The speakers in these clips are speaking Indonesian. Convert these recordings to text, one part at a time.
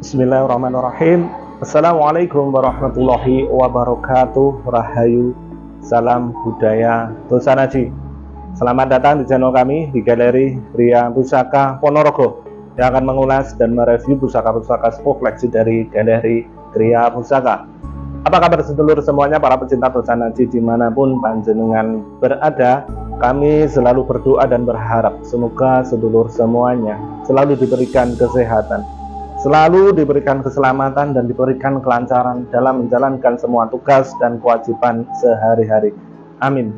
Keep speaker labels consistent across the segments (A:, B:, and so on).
A: Bismillahirrahmanirrahim. Assalamualaikum warahmatullahi wabarakatuh. Rahayu, salam budaya Tosanaji. Selamat datang di channel kami di Galeri Gria Pusaka Ponorogo yang akan mengulas dan mereview pusaka-pusaka sepuh koleksi dari Galeri Gria Pusaka. Apa kabar sedulur semuanya, para pecinta Tosanaji dimanapun panjenengan berada? Kami selalu berdoa dan berharap semoga sedulur semuanya selalu diberikan kesehatan, selalu diberikan keselamatan, dan diberikan kelancaran dalam menjalankan semua tugas dan kewajiban sehari-hari. Amin.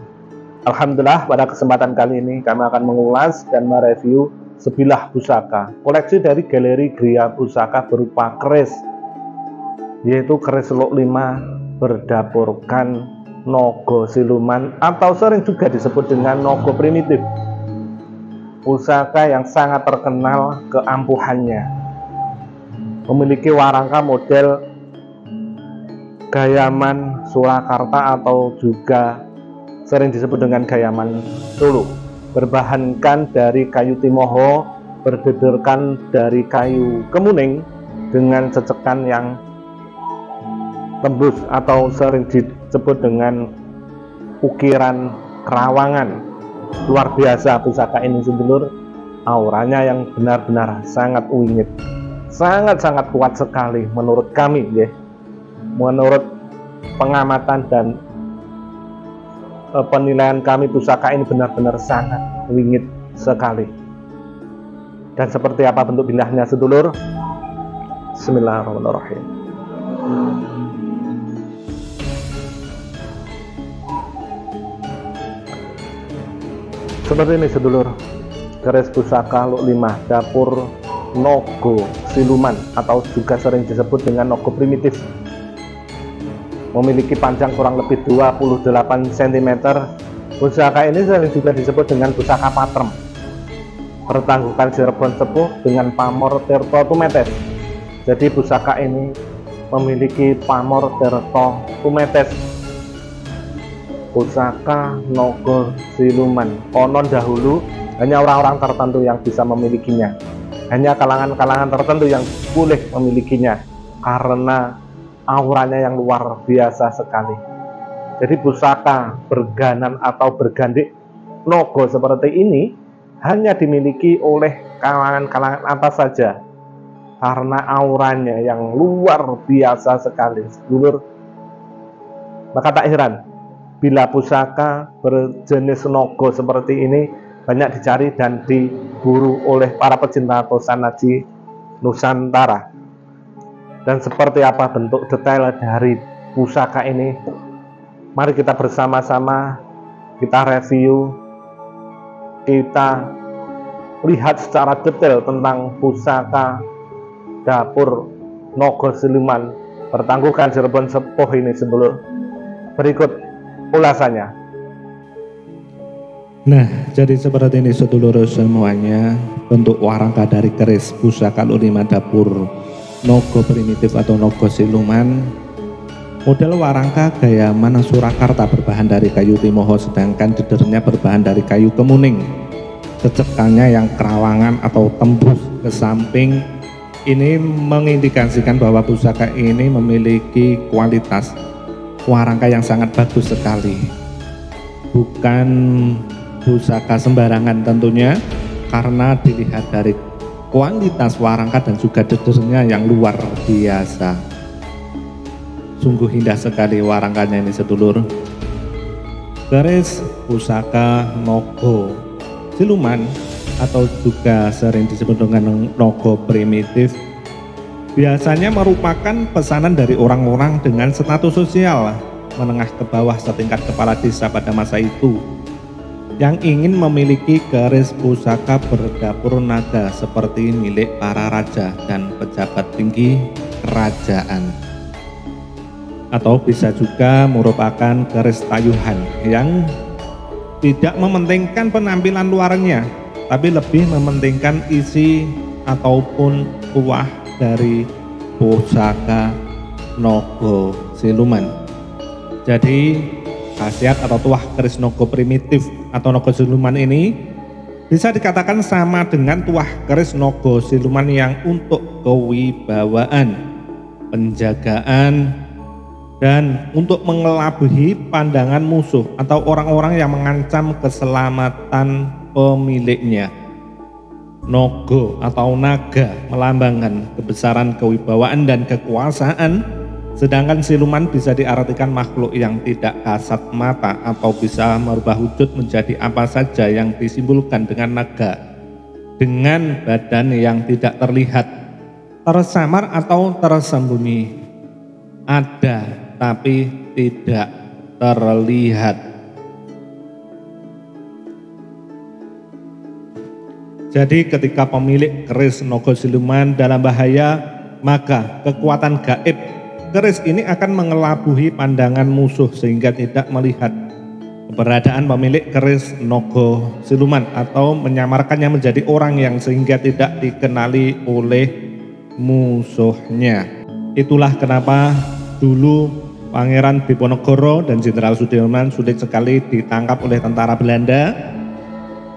A: Alhamdulillah, pada kesempatan kali ini kami akan mengulas dan mereview sebilah pusaka koleksi dari Galeri Gria Pusaka berupa keris, yaitu keris Seluk Lima berdapurkan Nogo Siluman atau sering juga disebut dengan Nogo Primitif. Pusaka yang sangat terkenal keampuhannya, memiliki warangka model Gayaman Surakarta atau juga sering disebut dengan Gayaman Solo, berbahankan dari kayu timoho, berdederkan dari kayu kemuning dengan cecekan yang tembus atau sering disebut dengan ukiran kerawangan. Luar biasa pusaka ini sedulur, auranya yang benar-benar sangat wingit, sangat-sangat kuat sekali menurut kami ya. Menurut pengamatan dan penilaian kami, pusaka ini benar-benar sangat wingit sekali. Dan seperti apa bentuk bilahnya sedulur? Bismillahirrahmanirrahim. Seperti ini sedulur, keris pusaka Luk Lima dapur Nogo Siluman atau juga sering disebut dengan Nogo Primitif, memiliki panjang kurang lebih 28 cm. Pusaka ini sering juga disebut dengan pusaka patrem, bertangguhkan Cirebon Sepuh dengan pamor Tirto Tumetes. Jadi pusaka ini memiliki pamor Tirto Tumetes. Pusaka Nogo Siluman konon dahulu hanya orang-orang tertentu yang bisa memilikinya, hanya kalangan-kalangan tertentu yang boleh memilikinya karena auranya yang luar biasa sekali. Jadi pusaka berganan atau bergandik Nogo seperti ini hanya dimiliki oleh kalangan-kalangan atas saja karena auranya yang luar biasa sekali sedulur. Maka tak heran bila pusaka berjenis Nogo seperti ini banyak dicari dan diburu oleh para pecinta Tosanaji Nusantara. Dan seperti apa bentuk detail dari pusaka ini? Mari kita bersama-sama kita review, kita lihat secara detail tentang pusaka dapur Nogo Siluman bertangguhkan Cirebon Sepuh ini sedulur. Berikut ulasannya.
B: Nah, jadi seperti ini sedulur semuanya bentuk warangka dari keris pusaka Luk Lima dapur Nogo Primitif atau Nogo Siluman. Model warangka Gayaman Surakarta berbahan dari kayu timoho, sedangkan dedernya berbahan dari kayu kemuning. Cecekannya yang kerawangan atau tembus ke samping ini mengindikasikan bahwa pusaka ini memiliki kualitas warangka yang sangat bagus sekali. Bukan pusaka sembarangan tentunya, karena dilihat dari kuantitas warangka dan juga dedernya yang luar biasa. Sungguh indah sekali warangkanya ini sedulur. Keris pusaka Nogo Siluman atau juga sering disebut dengan Nogo Primitif biasanya merupakan pesanan dari orang-orang dengan status sosial menengah ke bawah setingkat kepala desa pada masa itu, yang ingin memiliki keris pusaka berdapur naga seperti milik para raja dan pejabat tinggi kerajaan. Atau bisa juga merupakan keris tayuhan yang tidak mementingkan penampilan luarnya, tapi lebih mementingkan isi ataupun kuah dari pusaka Nogo Siluman. Jadi khasiat atau tuah keris Nogo Primitif atau Nogo Siluman ini bisa dikatakan sama dengan tuah keris naga siluman yang untuk kewibawaan, penjagaan, dan untuk mengelabuhi pandangan musuh atau orang-orang yang mengancam keselamatan pemiliknya. Naga atau naga melambangkan kebesaran, kewibawaan, dan kekuasaan, sedangkan siluman bisa diartikan makhluk yang tidak kasat mata atau bisa merubah wujud menjadi apa saja yang disimbolkan dengan naga, dengan badan yang tidak terlihat, tersamar atau tersembunyi, ada tapi tidak terlihat. Jadi ketika pemilik keris naga siluman dalam bahaya, maka kekuatan gaib keris ini akan mengelabuhi pandangan musuh sehingga tidak melihat keberadaan pemilik keris naga siluman atau menyamarkannya menjadi orang yang sehingga tidak dikenali oleh musuhnya. Itulah kenapa dulu Pangeran Diponegoro dan Jenderal Sudirman sulit sekali ditangkap oleh tentara Belanda,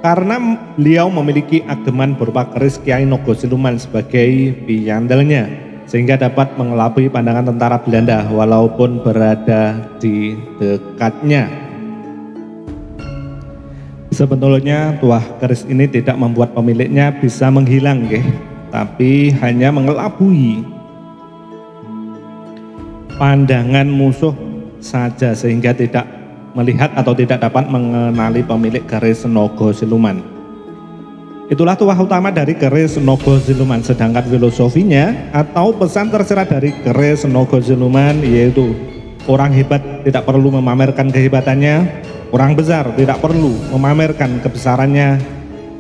B: karena beliau memiliki ageman berupa keris Kiai Naga Siluman sebagai piyandelnya, sehingga dapat mengelabui pandangan tentara Belanda walaupun berada di dekatnya. Sebetulnya tuah keris ini tidak membuat pemiliknya bisa menghilang, tapi hanya mengelabui pandangan musuh saja sehingga tidak melihat atau tidak dapat mengenali pemilik keris naga siluman. Itulah tuah utama dari keris naga siluman. Sedangkan filosofinya atau pesan tersirat dari keris naga siluman yaitu orang hebat tidak perlu memamerkan kehebatannya, orang besar tidak perlu memamerkan kebesarannya,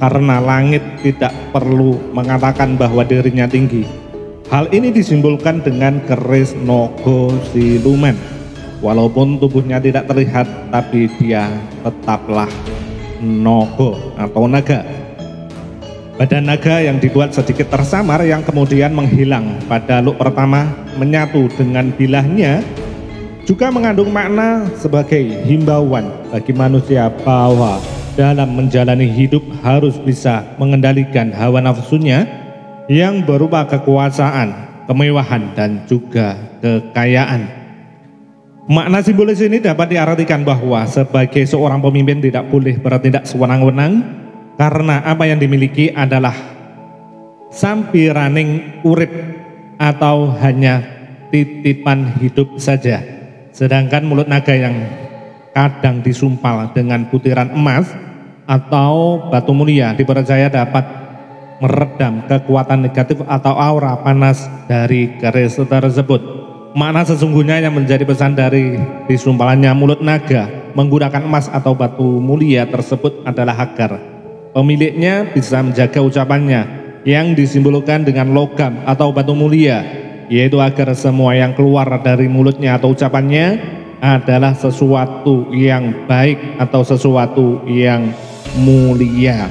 B: karena langit tidak perlu mengatakan bahwa dirinya tinggi. Hal ini disimbolkan dengan keris naga siluman. Walaupun tubuhnya tidak terlihat, tapi dia tetaplah naga atau naga. Badan naga yang dibuat sedikit tersamar yang kemudian menghilang pada look pertama menyatu dengan bilahnya juga mengandung makna sebagai himbauan bagi manusia bahwa dalam menjalani hidup harus bisa mengendalikan hawa nafsunya yang berupa kekuasaan, kemewahan, dan juga kekayaan. Makna simbolis ini dapat diartikan bahwa sebagai seorang pemimpin tidak boleh bertindak sewenang-wenang karena apa yang dimiliki adalah sampiraning urip atau hanya titipan hidup saja. Sedangkan mulut naga yang kadang disumpal dengan butiran emas atau batu mulia dipercaya dapat meredam kekuatan negatif atau aura panas dari keris tersebut. Makna sesungguhnya yang menjadi pesan dari disumpalannya mulut naga menggunakan emas atau batu mulia tersebut adalah agar pemiliknya bisa menjaga ucapannya yang disimbolkan dengan logam atau batu mulia, yaitu agar semua yang keluar dari mulutnya atau ucapannya adalah sesuatu yang baik atau sesuatu yang mulia.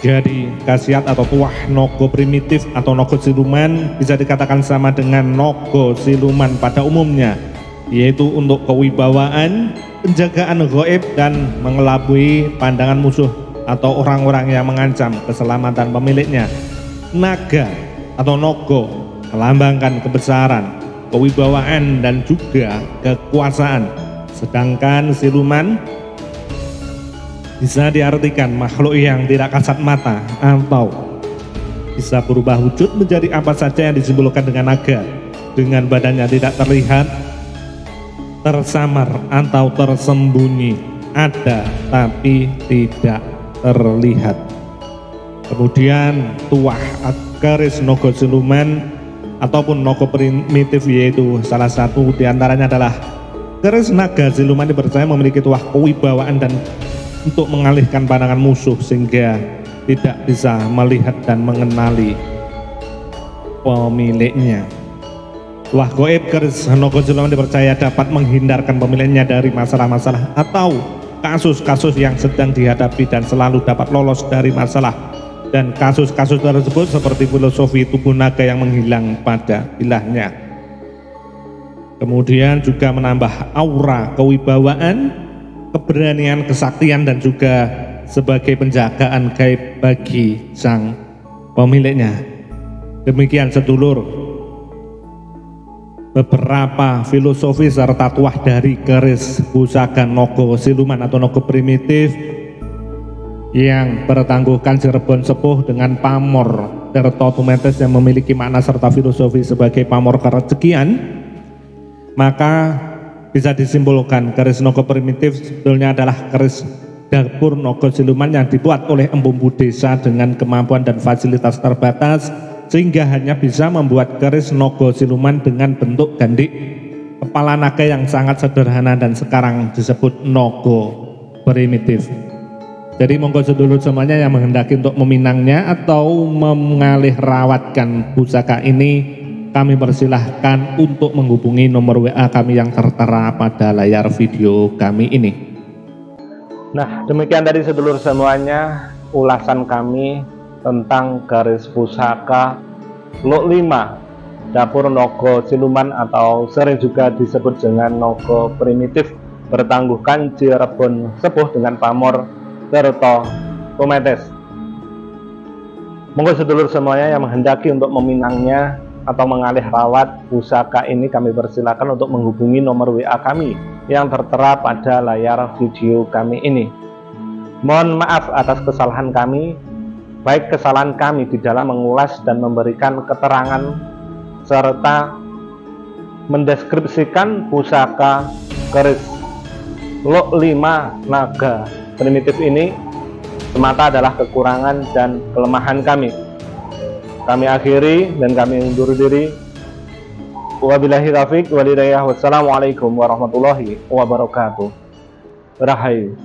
B: Jadi khasiat atau tuah naga primitif atau naga siluman bisa dikatakan sama dengan naga siluman pada umumnya, yaitu untuk kewibawaan, penjagaan gaib, dan mengelabui pandangan musuh atau orang-orang yang mengancam keselamatan pemiliknya. Naga atau naga melambangkan kebesaran, kewibawaan, dan juga kekuasaan. Sedangkan siluman bisa diartikan makhluk yang tidak kasat mata atau bisa berubah wujud menjadi apa saja yang disimbolkan dengan naga, dengan badannya tidak terlihat, tersamar atau tersembunyi, ada tapi tidak terlihat. Kemudian tuah keris naga siluman ataupun naga primitif yaitu salah satu diantaranya adalah keris naga siluman dipercaya memiliki tuah kewibawaan dan untuk mengalihkan pandangan musuh sehingga tidak bisa melihat dan mengenali pemiliknya. Tuah gaib keris naga siluman dipercaya dapat menghindarkan pemiliknya dari masalah-masalah atau kasus-kasus yang sedang dihadapi dan selalu dapat lolos dari masalah. Dan kasus-kasus tersebut seperti filosofi tubuh naga yang menghilang pada bilahnya. Kemudian juga menambah aura kewibawaan keberanian, kesaktian, dan juga sebagai penjagaan gaib bagi sang pemiliknya. Demikian sedulur, beberapa filosofi serta tuah dari keris pusaka Nogo Siluman atau Nogo primitif yang bertangguhkan Cirebon Sepuh dengan pamor Tirto Tumetes yang memiliki makna serta filosofi sebagai pamor kerezekian, maka bisa disimpulkan keris Nogo primitif sebetulnya adalah keris dapur Nogo Siluman yang dibuat oleh empu-empu desa dengan kemampuan dan fasilitas terbatas, sehingga hanya bisa membuat keris Nogo Siluman dengan bentuk gandik kepala naga yang sangat sederhana dan sekarang disebut Nogo primitif. Jadi monggo sedulur semuanya yang menghendaki untuk meminangnya atau mengalih rawatkan pusaka ini, kami persilahkan untuk menghubungi nomor WA kami yang tertera pada layar video kami ini.
A: Nah, demikian dari sedulur semuanya ulasan kami tentang garis pusaka Lok 5 dapur Nogo Siluman atau sering juga disebut dengan Nogo primitif bertangguhkan Cirebon Sepuh dengan pamor Tirto Tumetes. Monggo sedulur semuanya yang menghendaki untuk meminangnya atau mengalih rawat pusaka ini, kami persilakan untuk menghubungi nomor WA kami yang tertera pada layar video kami ini. Mohon maaf atas kesalahan kami, baik kesalahan kami di dalam mengulas dan memberikan keterangan serta mendeskripsikan pusaka keris Lok 5 naga primitif ini semata adalah kekurangan dan kelemahan kami. Kami akhiri dan kami undur diri. Wabillahi taufiq wal hidayah. Wassalamualaikum warahmatullahi wabarakatuh. Rahayu.